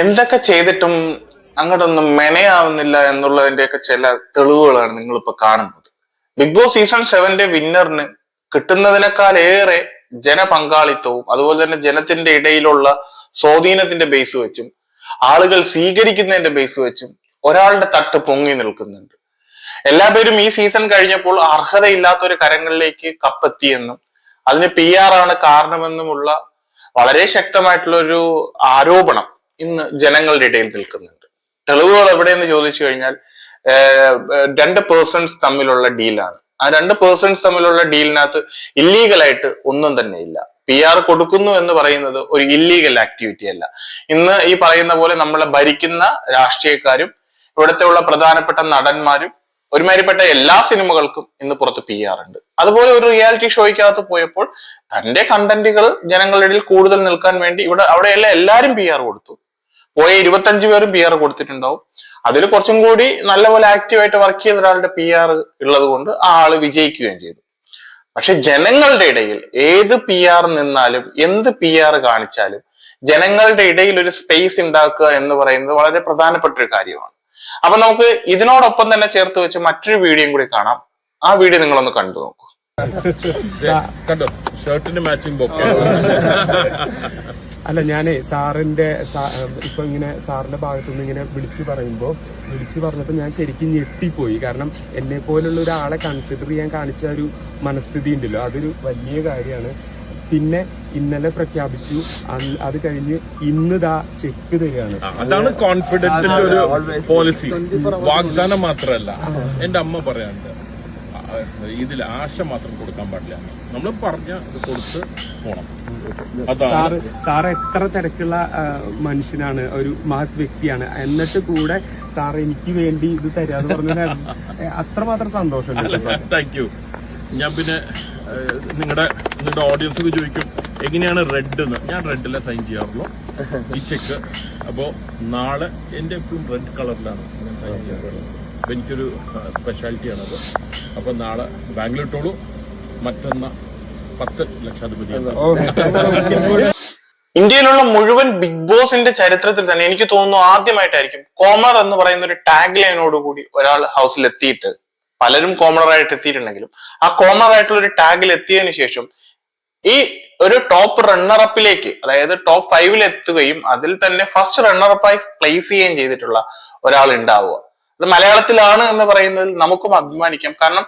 എന്തൊക്കെ ചെയ്തിട്ടും അങ്ങോട്ടൊന്നും മെനയാവുന്നില്ല എന്നുള്ളതിന്റെയൊക്കെ ചില തെളിവുകളാണ് നിങ്ങളിപ്പോ കാണുന്നത്. ബിഗ് ബോസ് സീസൺ 7 വിന്നറിന് കിട്ടുന്നതിനേക്കാൾ ഏറെ ജനപങ്കാളിത്തവും അതുപോലെ തന്നെ ജനത്തിന്റെ ഇടയിലുള്ള സ്വാധീനത്തിന്റെ ബേസ് വെച്ചും ആളുകൾ സ്വീകരിക്കുന്നതിന്റെ ബേസ് വെച്ചും ഒരാളുടെ തട്ട് പൊങ്ങി നിൽക്കുന്നുണ്ട്. എല്ലാവരും ഈ സീസൺ കഴിഞ്ഞപ്പോൾ അർഹതയില്ലാത്ത ഒരു കരങ്ങളിലേക്ക് കപ്പെത്തിയെന്നും അതിന് PR ആണ് കാരണമെന്നുമുള്ള വളരെ ശക്തമായിട്ടുള്ള ഒരു ആരോപണം ഇന്ന് ജനങ്ങളുടെ ഇടയിൽ നിൽക്കുന്നുണ്ട്. തെളിവുകൾ എവിടെയെന്ന് ചോദിച്ചു കഴിഞ്ഞാൽ രണ്ട് പേഴ്സൺസ് തമ്മിലുള്ള ഡീലാണ്. ആ രണ്ട് പേഴ്സൺസ് തമ്മിലുള്ള ഡീലിനകത്ത് ഇല്ലീഗലായിട്ട് ഒന്നും തന്നെ ഇല്ല. PR കൊടുക്കുന്നു എന്ന് പറയുന്നത് ഒരു ഇല്ലീഗൽ ആക്ടിവിറ്റി അല്ല. ഇന്ന് ഈ പറയുന്ന പോലെ നമ്മളെ ഭരിക്കുന്ന രാഷ്ട്രീയക്കാരും ഇവിടുത്തെ ഉള്ള പ്രധാനപ്പെട്ട നടന്മാരും ഒരുമാതിരിപ്പെട്ട എല്ലാ സിനിമകൾക്കും ഇന്ന് പുറത്ത് PR ഉണ്ട്. അതുപോലെ ഒരു റിയാലിറ്റി ഷോയ്ക്കകത്ത് പോയപ്പോൾ തന്റെ കണ്ടന്റുകൾ ജനങ്ങളുടെ ഇടയിൽ കൂടുതൽ നിൽക്കാൻ വേണ്ടി അവിടെയെല്ലാം എല്ലാവരും PR കൊടുത്തു. പോയ 25 പേരും PR കൊടുത്തിട്ടുണ്ടാവും. അതിൽ കുറച്ചും കൂടി നല്ലപോലെ ആക്റ്റീവായിട്ട് വർക്ക് ചെയ്ത ഒരാളുടെ PR ഉള്ളത് കൊണ്ട് ആ ആള് വിജയിക്കുകയും ചെയ്തു. പക്ഷെ ജനങ്ങളുടെ ഇടയിൽ ഏത് PR നിന്നാലും എന്ത് PR കാണിച്ചാലും ജനങ്ങളുടെ ഇടയിൽ ഒരു സ്പേസ് ഉണ്ടാക്കുക എന്ന് പറയുന്നത് വളരെ പ്രധാനപ്പെട്ട ഒരു കാര്യമാണ്. അപ്പൊ നമുക്ക് ഇതിനോടൊപ്പം തന്നെ ചേർത്ത് വെച്ച് മറ്റൊരു വീഡിയോയും കൂടി കാണാം. ആ വീഡിയോ നിങ്ങളൊന്ന് കണ്ടു നോക്കൂ. കണ്ടോ ഷർട്ടിന്റെ മാച്ചിങ് അല്ല, ഞാനേ സാറിന്റെ ഇപ്പൊ ഇങ്ങനെ സാറിന്റെ ഭാഗത്തുനിന്ന് ഇങ്ങനെ വിളിച്ചു പറഞ്ഞപ്പോ ഞാൻ ശരിക്കും ഞെട്ടിപ്പോയി. കാരണം എന്നെ പോലുള്ള ഒരാളെ കൺസിഡർ ചെയ്യാൻ കാണിച്ച ഒരു മനസ്ഥിതി ഉണ്ടല്ലോ, അതൊരു വലിയ കാര്യമാണ്. പിന്നെ ഇന്നലെ പ്രഖ്യാപിച്ചു, അത് കഴിഞ്ഞ് ഇന്ന് ചെക്ക് തരികയാണ്. അതാണ് കോൺഫിഡന്റിന്റെ ഒരു പോളിസി. വാഗ്ദാനം മാത്രമല്ല, എന്റെ അമ്മ പറയാറുണ്ട്, ഇതിൽ ആശ മാത്രം കൊടുക്കാൻ പാടില്ല. നമ്മൾ പറഞ്ഞ കൊടുത്ത് പോണം. സാർ എത്ര തിരക്കുള്ള മനുഷ്യനാണ്, ഒരു മഹത് വ്യക്തിയാണ്. എന്നിട്ട് കൂടെ സാർ എനിക്ക് വേണ്ടി ഇത് തരാന്ന് പറഞ്ഞാൽ അത്രമാത്രം സന്തോഷമുണ്ട്. Thank you. ഞാൻ പിന്നെ നിങ്ങളുടെ ഓഡിയൻസ് ചോദിക്കും എങ്ങനെയാണ് റെഡ് എന്ന്. ഞാൻ റെഡിലെ സൈൻ ചെയ്യാറുള്ളൂ ഈ ചെക്ക്. അപ്പോ നാളെ എന്റെ എപ്പോഴും റെഡ് കളറിലാണ് ഞാൻ സൈൻ ചെയ്യാറുള്ളത്. അപ്പൊ എനിക്കൊരു സ്പെഷ്യാലിറ്റിയാണത്. അപ്പൊ നാളെ ബാങ്കിൽ ഇട്ടോളൂ. മറ്റൊന്ന് 10 ലക്ഷാധിപതി. ഇന്ത്യയിലുള്ള മുഴുവൻ ബിഗ് ബോസിന്റെ ചരിത്രത്തിൽ തന്നെ എനിക്ക് തോന്നുന്നു ആദ്യമായിട്ടായിരിക്കും കോമർ എന്ന് പറയുന്ന ഒരു ടാഗ് ലൈനോടുകൂടി ഒരാൾ ഹൗസിൽ എത്തിയിട്ട്, പലരും കോമണറായിട്ട് എത്തിയിട്ടുണ്ടെങ്കിലും ആ കോമണർ ആയിട്ടുള്ള ഒരു ടാഗിൽ എത്തിയതിനു ശേഷം ഈ ഒരു ടോപ്പ് റണ്ണറപ്പിലേക്ക്, അതായത് ടോപ്പ് 5 എത്തുകയും അതിൽ തന്നെ ഫസ്റ്റ് റണ്ണറപ്പായി പ്ലേസ് ചെയ്യുകയും ചെയ്തിട്ടുള്ള ഒരാൾ ഉണ്ടാവുക. അത് മലയാളത്തിലാണ് എന്ന് പറയുന്നതിൽ നമുക്കും അഭിമാനിക്കാം. കാരണം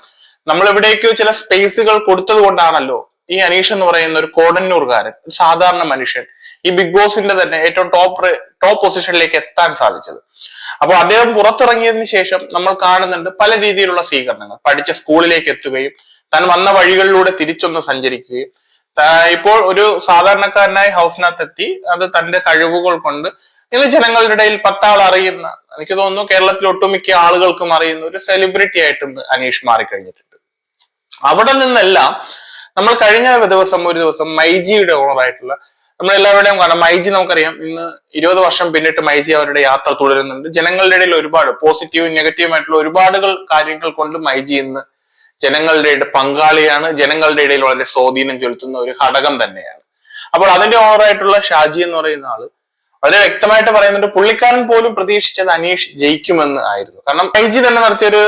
നമ്മൾ എവിടേക്കോ ചില സ്പേസുകൾ കൊടുത്തത് കൊണ്ടാണല്ലോ ഈ അനീഷ് എന്ന് പറയുന്ന ഒരു കോടന്നൂർകാരൻ, ഒരു സാധാരണ മനുഷ്യൻ, ഈ ബിഗ് ബോസിന്റെ തന്നെ ഏറ്റവും ടോപ്പ് പൊസിഷനിലേക്ക് എത്താൻ സാധിച്ചത്. അപ്പൊ അദ്ദേഹം പുറത്തിറങ്ങിയതിനു ശേഷം നമ്മൾ കാണുന്നുണ്ട് പല രീതിയിലുള്ള സ്വീകരണങ്ങൾ. പഠിച്ച സ്കൂളിലേക്ക് എത്തുകയും താൻ വന്ന വഴികളിലൂടെ തിരിച്ചൊന്ന് സഞ്ചരിക്കുകയും ഇപ്പോൾ ഒരു സാധാരണക്കാരനായി ഹൗസിനകത്ത് എത്തി അത് തന്റെ കഴിവുകൾ കൊണ്ട് ഇന്ന് ജനങ്ങളുടെ ഇടയിൽ 10 ആൾ അറിയുന്ന, എനിക്ക് തോന്നുന്നു കേരളത്തിൽ ഒട്ടുമിക്ക ആളുകൾക്കും അറിയുന്ന ഒരു സെലിബ്രിറ്റി ആയിട്ട് ഇന്ന് അനീഷ് മാറിക്കഴിഞ്ഞിട്ടുണ്ട്. അവിടെ നിന്നെല്ലാം നമ്മൾ കഴിഞ്ഞ ഒരു ദിവസം മൈജിയുടെ ഓണറായിട്ടുള്ള നമ്മളെല്ലാവരുടെയും കാണാം. മൈജി നമുക്കറിയാം, ഇന്ന് 20 വർഷം പിന്നിട്ട് മൈജി അവരുടെ യാത്ര തുടരുന്നുണ്ട്. ജനങ്ങളുടെ ഇടയിൽ ഒരുപാട് പോസിറ്റീവും നെഗറ്റീവുമായിട്ടുള്ള ഒരുപാട് കാര്യങ്ങൾ കൊണ്ട് മൈജി ഇന്ന് ജനങ്ങളുടെ ഇടയിൽ പങ്കാളിയാണ്. ജനങ്ങളുടെ ഇടയിൽ വളരെ സ്വാധീനം ചെലുത്തുന്ന ഒരു ഘടകം തന്നെയാണ്. അപ്പോൾ അതിന്റെ ഓണറായിട്ടുള്ള ഷാജി എന്ന് പറയുന്ന ആള് വളരെ വ്യക്തമായിട്ട് പറയുന്നുണ്ട്, പുള്ളിക്കാരൻ പോലും പ്രതീക്ഷിച്ചത് അനീഷ് ജയിക്കുമെന്ന് ആയിരുന്നു. കാരണം മൈജി തന്നെ നടത്തിയൊരു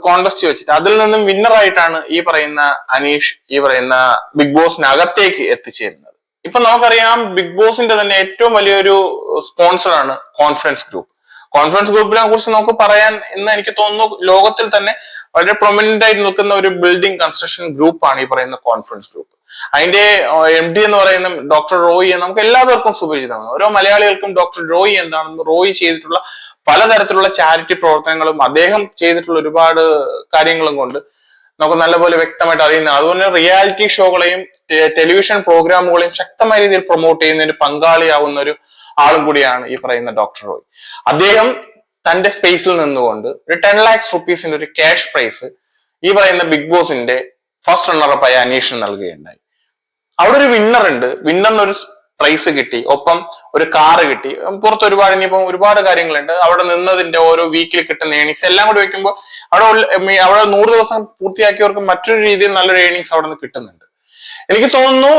കോൺടെസ്റ്റ് വെച്ചിട്ട് അതിൽ നിന്നും വിന്നറായിട്ടാണ് ഈ പറയുന്ന അനീഷ് ഈ പറയുന്ന ബിഗ് ബോസിനകത്തേക്ക് എത്തിച്ചേരുന്നത്. ഇപ്പൊ നമുക്കറിയാം ബിഗ് ബോസിന്റെ തന്നെ ഏറ്റവും വലിയൊരു സ്പോൺസറാണ് കോൺഫറൻസ് ഗ്രൂപ്പ്. കോൺഫറൻസ് ഗ്രൂപ്പിനെ കുറിച്ച് നമുക്ക് പറയാൻ ഇന്ന് എനിക്ക് തോന്നുന്നു ലോകത്തിൽ തന്നെ വളരെ പ്രൊമിനന്റ് ആയിട്ട് നിൽക്കുന്ന ഒരു ബിൽഡിംഗ് കൺസ്ട്രക്ഷൻ ഗ്രൂപ്പാണ് ഈ പറയുന്ന കോൺഫറൻസ് ഗ്രൂപ്പ്. അതിന്റെ MD എന്ന് പറയുന്ന ഡോക്ടർ റോയി നമുക്ക് എല്ലാവർക്കും സുപരിചിതമാണ്. ഓരോ മലയാളികൾക്കും ഡോക്ടർ റോയി എന്താണെന്നും റോയി ചെയ്തിട്ടുള്ള പലതരത്തിലുള്ള ചാരിറ്റി പ്രവർത്തനങ്ങളും അദ്ദേഹം ചെയ്തിട്ടുള്ള ഒരുപാട് കാര്യങ്ങളും കൊണ്ട് നമുക്ക് നല്ലപോലെ വ്യക്തമായിട്ട് അറിയുന്ന, അതുപോലെ റിയാലിറ്റി ഷോകളെയും ടെലിവിഷൻ പ്രോഗ്രാമുകളെയും ശക്തമായ രീതിയിൽ പ്രൊമോട്ട് ചെയ്യുന്നതിന് പങ്കാളിയാവുന്ന ഒരു ആളും കൂടിയാണ് ഈ പറയുന്ന ഡോക്ടർ റോയ്. അദ്ദേഹം തന്റെ സ്പേസിൽ നിന്നുകൊണ്ട് ഒരു 10 lakhs rupees ഒരു ക്യാഷ് പ്രൈസ് ഈ പറയുന്ന ബിഗ് ബോസിന്റെ ഫസ്റ്റ് റണ്ണറപ്പായ അനീഷിന് നൽകുകയുണ്ടായി. അവിടെ ഒരു വിന്നർ ഉണ്ട്. വിന്നറിന് ഒരു പ്രൈസ് കിട്ടി, ഒപ്പം ഒരു കാറ് കിട്ടി, പുറത്ത് ഒരുപാട് ഇനിയിപ്പം ഒരുപാട് കാര്യങ്ങളുണ്ട്. അവിടെ നിന്നതിന്റെ ഓരോ വീക്കിൽ കിട്ടുന്ന ഏണിങ്സ് എല്ലാം കൂടി വെക്കുമ്പോൾ അവിടെ 100 ദിവസം പൂർത്തിയാക്കിയവർക്ക് മറ്റൊരു രീതിയിൽ നല്ലൊരു ഏണിങ്സ് അവിടെ നിന്ന് കിട്ടുന്നുണ്ട്. എനിക്ക് തോന്നുന്നു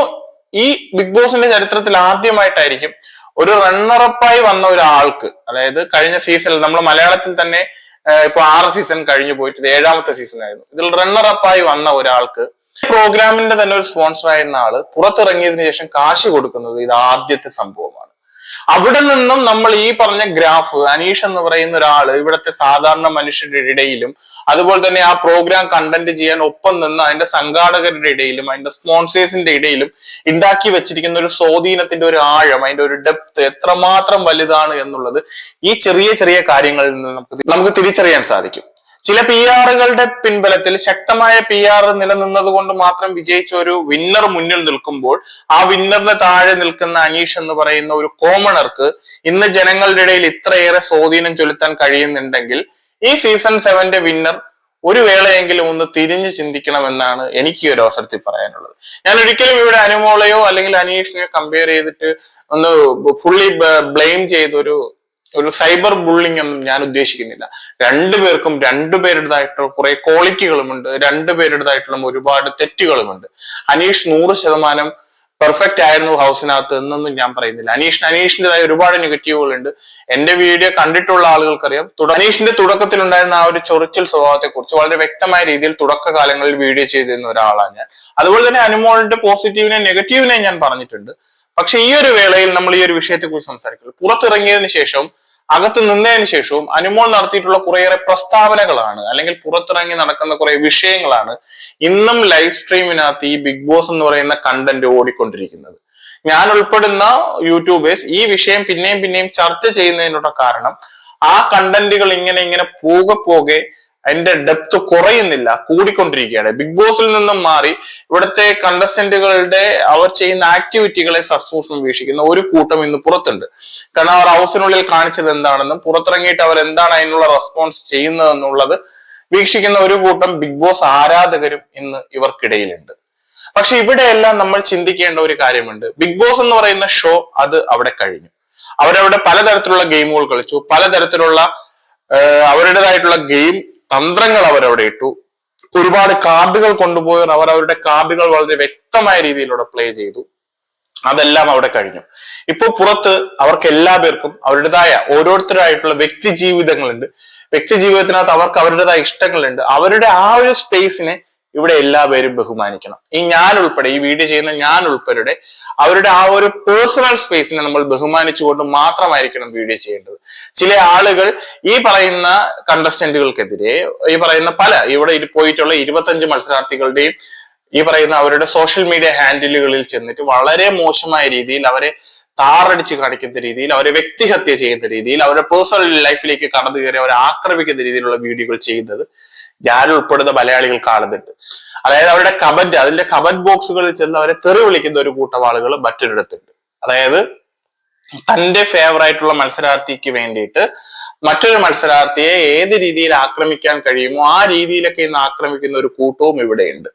ഈ ബിഗ് ബോസിന്റെ ചരിത്രത്തിൽ ആദ്യമായിട്ടായിരിക്കും ഒരു റണ്ണറപ്പായി വന്ന ഒരാൾക്ക്, അതായത് കഴിഞ്ഞ സീസണിൽ നമ്മൾ മലയാളത്തിൽ തന്നെ ഇപ്പൊ 6 സീസൺ കഴിഞ്ഞു പോയിട്ട് ഇത് 7ാമത്തെ സീസൺ ആയിരുന്നു. ഇതിൽ റണ്ണറപ്പായി വന്ന ഒരാൾക്ക് പ്രോഗ്രാമിന്റെ തന്നെ ഒരു സ്പോൺസർ ആയിരുന്ന ആള് പുറത്തിറങ്ങിയതിനു ശേഷം കാശ് കൊടുക്കുന്നത് ഇത് ആദ്യത്തെ സംഭവമാണ്. അവിടെ നിന്നും നമ്മൾ ഈ പറഞ്ഞ ഗ്രാഫ്, അനീഷ് എന്ന് പറയുന്ന ഒരാള് ഇവിടുത്തെ സാധാരണ മനുഷ്യരുടെ ഇടയിലും അതുപോലെ തന്നെ ആ പ്രോഗ്രാം കണ്ടന്റ് ചെയ്യാൻ ഒപ്പം നിന്ന് അതിന്റെ സംഘാടകരുടെ ഇടയിലും അതിന്റെ സ്പോൺസേഴ്സിന്റെ ഇടയിലും ഉണ്ടാക്കി വെച്ചിരിക്കുന്ന ഒരു സ്വാധീനത്തിന്റെ ഒരു ആഴം, അതിന്റെ ഒരു ഡെപ്ത് എത്രമാത്രം വലുതാണ് എന്നുള്ളത് ഈ ചെറിയ ചെറിയ കാര്യങ്ങളിൽ നിന്ന് നമുക്ക് തിരിച്ചറിയാൻ സാധിക്കും. ചില PR-കളുടെ പിൻബലത്തിൽ ശക്തമായ PR നിലനിന്നത് കൊണ്ട് മാത്രം വിജയിച്ച ഒരു വിന്നർ മുന്നിൽ നിൽക്കുമ്പോൾ ആ വിന്നറിന് താഴെ നിൽക്കുന്ന അനീഷ് എന്ന് പറയുന്ന ഒരു കോമണർക്ക് ഇന്ന് ജനങ്ങളുടെ ഇടയിൽ ഇത്രയേറെ സ്വാധീനം ചെലുത്താൻ കഴിയുന്നുണ്ടെങ്കിൽ ഈ സീസൺ 7ന്റെ വിന്നർ ഒരു വേളയെങ്കിലും ഒന്ന് തിരിഞ്ഞു ചിന്തിക്കണമെന്നാണ് എനിക്ക് ഒരു അവസരത്തിൽ പറയാനുള്ളത്. ഞാൻ ഒരിക്കലും ഇവിടെ അനുമോളയോ അല്ലെങ്കിൽ അനീഷിനെയോ കമ്പയർ ചെയ്തിട്ട് ഒന്ന് ഫുള്ളി ബ്ലെയിം ചെയ്തൊരു സൈബർ ബുള്ളിംഗ് ഒന്നും ഞാൻ ഉദ്ദേശിക്കുന്നില്ല. രണ്ടുപേരുടേതായിട്ടുള്ള കുറെ ക്വാളിറ്റികളുമുണ്ട്, രണ്ടുപേരുടേതായിട്ടുള്ള ഒരുപാട് തെറ്റുകളുമുണ്ട്. അനീഷ് 100% പെർഫെക്റ്റ് ആയിരുന്നു ഹൗസിനകത്ത് എന്നൊന്നും ഞാൻ പറയുന്നില്ല. അനീഷിന്റേതായ ഒരുപാട് നെഗറ്റീവുകളുണ്ട്. എന്റെ വീഡിയോ കണ്ടിട്ടുള്ള ആളുകൾക്കറിയാം. അനീഷിന്റെ തുടക്കത്തിലുണ്ടായിരുന്ന ആ ഒരു ചൊറിച്ചിൽ സ്വഭാവത്തെ കുറിച്ച് വളരെ വ്യക്തമായ രീതിയിൽ തുടക്കകാലങ്ങളിൽ വീഡിയോ ചെയ്തിരുന്ന ഒരാളാണ് ഞാൻ. അതുപോലെ തന്നെ അനുമോളിന്റെ പോസിറ്റീവിനെ നെഗറ്റീവിനെ ഞാൻ പറഞ്ഞിട്ടുണ്ട്. പക്ഷെ ഈ ഒരു വേളയിൽ നമ്മൾ ഈ ഒരു വിഷയത്തെ കുറിച്ച് സംസാരിക്കുള്ളൂ. പുറത്തിറങ്ങിയതിനു ശേഷവും അകത്ത് നിന്നതിന് ശേഷവും അനുമോൾ നടത്തിയിട്ടുള്ള കുറേയേറെ പ്രസ്താവനകളാണ്, അല്ലെങ്കിൽ പുറത്തിറങ്ങി നടക്കുന്ന കുറെ വിഷയങ്ങളാണ് ഇന്നും ലൈവ് സ്ട്രീമിനകത്ത് ഈ ബിഗ് ബോസ് എന്ന് പറയുന്ന കണ്ടന്റ് ഓടിക്കൊണ്ടിരിക്കുന്നത്. ഞാൻ ഉൾപ്പെടുന്ന യൂട്യൂബേഴ്സ് ഈ വിഷയം പിന്നെയും ചർച്ച ചെയ്യുന്നതിനുള്ള കാരണം ആ കണ്ടന്റുകൾ ഇങ്ങനെ പോകെ അതിന്റെ ഡെപ്ത് കുറയുന്നില്ല, കൂടിക്കൊണ്ടിരിക്കുകയാണ്. ബിഗ് ബോസിൽ നിന്നും മാറി ഇവിടുത്തെ കണ്ടസ്റ്റന്റുകളുടെ അവർ ചെയ്യുന്ന ആക്ടിവിറ്റികളെ സസൂക്ഷ്മം വീക്ഷിക്കുന്ന ഒരു കൂട്ടം ഇന്ന് പുറത്തുണ്ട്. കാരണം അവർ ഹൗസിനുള്ളിൽ കാണിച്ചത് എന്താണെന്നും പുറത്തിറങ്ങിയിട്ട് അവർ എന്താണ് അതിനുള്ള റെസ്പോൺസ് ചെയ്യുന്നതെന്നുള്ളത് വീക്ഷിക്കുന്ന ഒരു കൂട്ടം ബിഗ് ബോസ് ആരാധകരും ഇന്ന് ഇവർക്കിടയിലുണ്ട്. പക്ഷെ ഇവിടെയെല്ലാം നമ്മൾ ചിന്തിക്കേണ്ട ഒരു കാര്യമുണ്ട്. ബിഗ് ബോസ് എന്ന് പറയുന്ന ഷോ അത് അവിടെ കഴിഞ്ഞു. അവരവിടെ പലതരത്തിലുള്ള ഗെയിമുകൾ കളിച്ചു, പലതരത്തിലുള്ള അവരുടേതായിട്ടുള്ള ഗെയിം തന്ത്രങ്ങൾ അവരവിടെ ഇട്ടു. ഒരുപാട് കാർഡുകൾ കൊണ്ടുപോയവർ അവരുടെ കാർഡുകൾ വളരെ വ്യക്തമായ രീതിയിലൂടെ പ്ലേ ചെയ്തു. അതെല്ലാം അവിടെ കഴിഞ്ഞു. ഇപ്പൊ പുറത്ത് അവർക്ക് എല്ലാ പേർക്കും അവരുടേതായ ഓരോരുത്തരായിട്ടുള്ള വ്യക്തി ജീവിതങ്ങളുണ്ട്. വ്യക്തി ജീവിതത്തിനകത്ത് അവർക്ക് അവരുടേതായ ഇഷ്ടങ്ങളുണ്ട്. അവരുടെ ആ ഒരു സ്പേസിനെ ഇവിടെ എല്ലാവരും ബഹുമാനിക്കണം. ഞാൻ ഉൾപ്പെടെ, ഈ വീഡിയോ ചെയ്യുന്ന ഞാൻ ഉൾപ്പെടെ അവരുടെ ആ ഒരു പേഴ്സണൽ സ്പേസിനെ നമ്മൾ ബഹുമാനിച്ചുകൊണ്ട് മാത്രമായിരിക്കണം വീഡിയോ ചെയ്യേണ്ടത്. ചില ആളുകൾ ഈ പറയുന്ന കണ്ടസ്റ്റന്റുകൾക്കെതിരെ, ഈ പറയുന്ന ഇവിടെ പോയിട്ടുള്ള 25 മത്സരാർത്ഥികളുടെയും ഈ പറയുന്ന അവരുടെ സോഷ്യൽ മീഡിയ ഹാൻഡിലുകളിൽ ചെന്നിട്ട് വളരെ മോശമായ രീതിയിൽ അവരെ താറടിച്ച് കാണിക്കുന്ന രീതിയിൽ, അവരെ വ്യക്തിഹത്യ ചെയ്യുന്ന രീതിയിൽ, അവരുടെ പേഴ്സണൽ ലൈഫിലേക്ക് കടന്നു കയറി അവരെ ആക്രമിക്കുന്ന രീതിയിലുള്ള വീഡിയോകൾ ചെയ്യുന്നത് ഞാൻ ഉൾപ്പെടുന്ന മലയാളികൾ കാണുന്നുണ്ട്. അതായത് അവരുടെ അതിന്റെ കമന്റ് ബോക്സുകളിൽ ചെന്ന് അവരെ തെറി വിളിക്കുന്ന ഒരു കൂട്ടം ആളുകൾ മറ്റൊരിടത്തുണ്ട്. അതായത് തന്റെ ഫേവറായിട്ടുള്ള മത്സരാർത്ഥിക്ക് വേണ്ടിയിട്ട് മറ്റൊരു മത്സരാർത്ഥിയെ ഏത് രീതിയിൽ ആക്രമിക്കാൻ കഴിയുമോ ആ രീതിയിലൊക്കെ ഇന്ന് ആക്രമിക്കുന്ന ഒരു കൂട്ടവും ഇവിടെയുണ്ട്.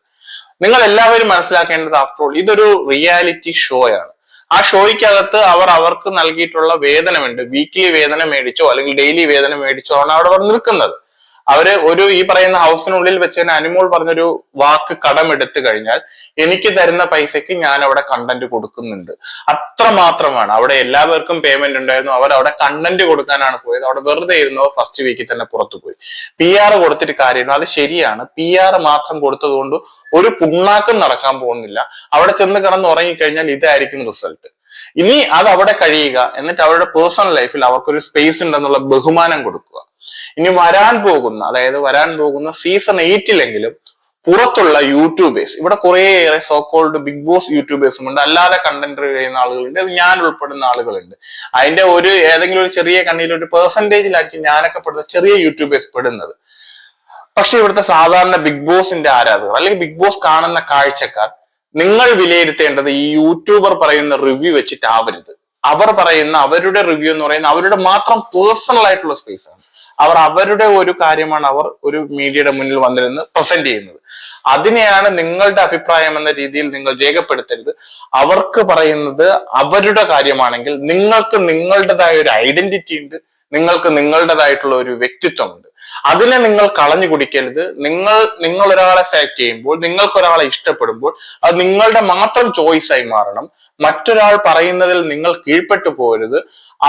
നിങ്ങൾ എല്ലാവരും മനസ്സിലാക്കേണ്ടത്, ആഫ്റ്റർ ഓൾ ഇതൊരു റിയാലിറ്റി ഷോയാണ്. ആ ഷോയ്ക്കകത്ത് അവർക്ക് നൽകിയിട്ടുള്ള വേതനമുണ്ട്. വീക്ക്ലി വേതനം മേടിച്ചോ അല്ലെങ്കിൽ ഡെയിലി വേതനം മേടിച്ചോ ആണ് അവിടെ നിൽക്കുന്നത്. അവര് ഈ പറയുന്ന ഹൗസിനുള്ളിൽ വെച്ച് തന്നെ അനുമോൾ പറഞ്ഞൊരു വാക്ക് കടമെടുത്തു കഴിഞ്ഞാൽ എനിക്ക് തരുന്ന പൈസക്ക് ഞാൻ അവിടെ കണ്ടന്റ് കൊടുക്കുന്നുണ്ട്. അത്രമാത്രമാണ്. അവിടെ എല്ലാവർക്കും പേയ്മെന്റ് ഉണ്ടായിരുന്നു. അവിടെ കണ്ടന്റ് കൊടുക്കാനാണ് പോയത്. അവിടെ വെറുതെ ഇരുന്നോ ഫസ്റ്റ് വീക്കിൽ തന്നെ പുറത്തു പോയി. PR കൊടുത്തിട്ട് കാര്യമില്ല. അത് ശരിയാണ്. PR മാത്രം കൊടുത്തതുകൊണ്ട് ഒരു പുണ്ണാക്കും നടക്കാൻ പോകുന്നില്ല. അവിടെ ചെന്ന് കിടന്ന് ഉറങ്ങിക്കഴിഞ്ഞാൽ ഇതായിരിക്കും റിസൾട്ട്. ഇനി അത് അവിടെ കഴിയുക, എന്നിട്ട് അവരുടെ പേഴ്സണൽ ലൈഫിൽ അവർക്കൊരു സ്പേസ് ഉണ്ടെന്നുള്ള ബഹുമാനം കൊടുക്കുക. ഇനി വരാൻ പോകുന്ന സീസൺ 8-ലെങ്കിലും പുറത്തുള്ള യൂട്യൂബേഴ്സ്, ഇവിടെ കുറേയേറെ സോക്കോൾഡ് ബിഗ് ബോസ് യൂട്യൂബേഴ്സും ഉണ്ട്, അല്ലാതെ കണ്ടന്റ് ചെയ്യുന്ന ആളുകളുണ്ട്, ഞാൻ ഉൾപ്പെടുന്ന ആളുകളുണ്ട്. അതിന്റെ ഏതെങ്കിലും ഒരു ചെറിയ കണ്ണിയിൽ ഒരു പെർസെന്റേജിലായിരിക്കും ഞാനൊക്കെ പെടുന്ന ചെറിയ യൂട്യൂബേഴ്സ് പെടുന്നത്. പക്ഷെ ഇവിടുത്തെ സാധാരണ ബിഗ് ബോസിന്റെ ആരാധകർ അല്ലെങ്കിൽ ബിഗ് ബോസ് കാണുന്ന കാഴ്ചക്കാർ, നിങ്ങൾ വിലയിരുത്തേണ്ടത് ഈ യൂട്യൂബർ പറയുന്ന റിവ്യൂ വെച്ചിട്ടാവരുത്. അവർ പറയുന്ന അവരുടെ റിവ്യൂ എന്ന് പറയുന്ന അവരുടെ മാത്രം പേഴ്സണൽ ആയിട്ടുള്ള സ്പേസ് ആണ്. അവർ അവരുടെ ഒരു കാര്യമാണ് അവർ ഒരു മീഡിയയുടെ മുന്നിൽ വന്നിരുന്ന് പ്രസന്റ് ചെയ്യുന്നത്. അതിനെയാണ് നിങ്ങളുടെ അഭിപ്രായം എന്ന രീതിയിൽ നിങ്ങൾ രേഖപ്പെടുത്തരുത്. അവർക്ക് പറയുന്നത് അവരുടെ കാര്യമാണെങ്കിൽ നിങ്ങൾക്ക് നിങ്ങളുടേതായ ഒരു ഐഡന്റിറ്റി ഉണ്ട്, നിങ്ങൾക്ക് നിങ്ങളുടേതായിട്ടുള്ള ഒരു വ്യക്തിത്വമുണ്ട്. അതിനെ നിങ്ങൾ കളഞ്ഞു കുടിക്കരുത്. നിങ്ങൾ ഒരാളെ സെലക്ട് ചെയ്യുമ്പോൾ, നിങ്ങൾക്ക് ഒരാളെ ഇഷ്ടപ്പെടുമ്പോൾ അത് നിങ്ങളുടെ മാത്രം ചോയ്സ് ആയി മാറണം. മറ്റൊരാൾ പറയുന്നതിൽ നിങ്ങൾ കീഴ്പ്പെട്ടു പോകരുത്.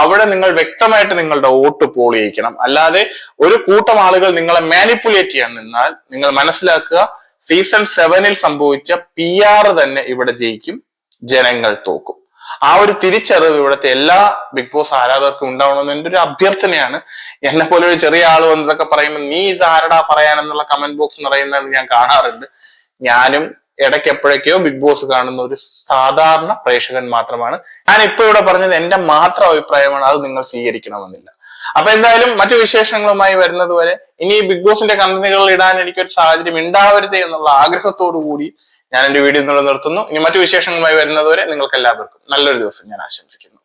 അവിടെ നിങ്ങൾ വ്യക്തമായിട്ട് നിങ്ങളുടെ വോട്ട് പോൾ ചെയ്യിക്കണം. അല്ലാതെ ഒരു കൂട്ടം ആളുകൾ നിങ്ങളെ മാനിപ്പുലേറ്റ് ചെയ്യാൻ നിന്നാൽ നിങ്ങൾ മനസ്സിലാക്കുക, സീസൺ 7 സംഭവിച്ച PR തന്നെ ഇവിടെ ജയിക്കും, ജനങ്ങൾ തോക്കും. ആ ഒരു തിരിച്ചറിവ് ഇവിടുത്തെ എല്ലാ ബിഗ് ബോസ് ആരാധകർക്കും ഉണ്ടാവണമെന്ന് എൻ്റെ ഒരു അഭ്യർത്ഥനയാണ്. എന്നെ പോലെ ഒരു ചെറിയ ആൾ വന്നതൊക്കെ പറയുമ്പോൾ നീ ഇത് ആരടാ പറയാനെന്നുള്ള കമന്റ് ബോക്സ് നിറയുന്നത് ഞാൻ കാണാറുണ്ട്. ഞാനും ഇടയ്ക്ക് എപ്പോഴൊക്കെയോ ബിഗ് ബോസ് കാണുന്ന ഒരു സാധാരണ പ്രേക്ഷകൻ മാത്രമാണ്. ഞാൻ ഇപ്പൊ ഇവിടെ പറഞ്ഞത് എന്റെ മാത്രം അഭിപ്രായമാണ്, അത് നിങ്ങൾ സ്വീകരിക്കണമെന്നില്ല. അപ്പൊ എന്തായാലും മറ്റു വിശേഷങ്ങളുമായി വരുന്നത് വരെ ഇനി ബിഗ് ബോസിന്റെ കണ്ടന്റുകൾ ഇടാൻ എനിക്കൊരു സാഹചര്യം ഉണ്ടാവരുത് എന്നുള്ള ആഗ്രഹത്തോടു കൂടി ഞാൻ എന്റെ വീഡിയോ നിർത്തുന്നു. ഇനി മറ്റു വിശേഷങ്ങളുമായി വരുന്നത് വരെ നിങ്ങൾക്ക് എല്ലാവർക്കും നല്ലൊരു ദിവസം ഞാൻ ആശംസിക്കുന്നു.